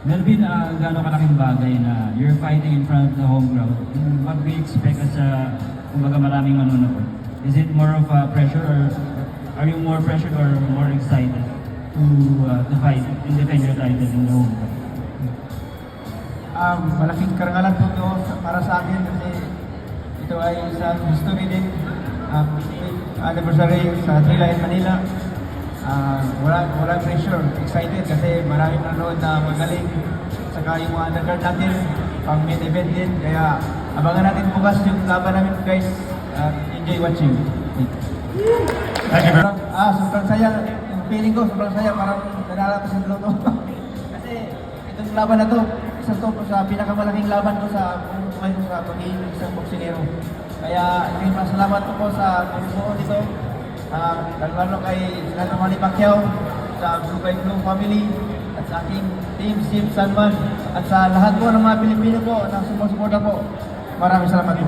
Melvin, gaano kalaking bagay na you're fighting in front of the home crowd? What do you expect as kumbaga maraming manonood? Is it more of a pressure or are you more pressured or more excited to fight and defend your title in the home crowd? Malaking karangalan po ito para sa akin kasi ito ay isang history din. Anniversary sa Trilayet Manila. Walang pressure, excited kasi maraming nanonood na magaling. Saka yung mga undercard natin, pang main event din. Kaya abangan natin bukas yung laban namin guys. Enjoy watching. Thank you, bro. Sobrang saya. Yung feeling ko, sobrang saya. Parang nanala ko sa luto. Kasi itong laban na to, isa to sa pinakamalaking laban ko sa buhay ko sa pagiging isang boksingero. Kaya salamat po sa pagbuo dito. Lalo kay Senator Manny Pacquiao, sa Blue by Blue family, at sa aking team, Steve Sanman, at sa lahat po ng mga Pilipino po na sumusuporta po. Maraming salamat po.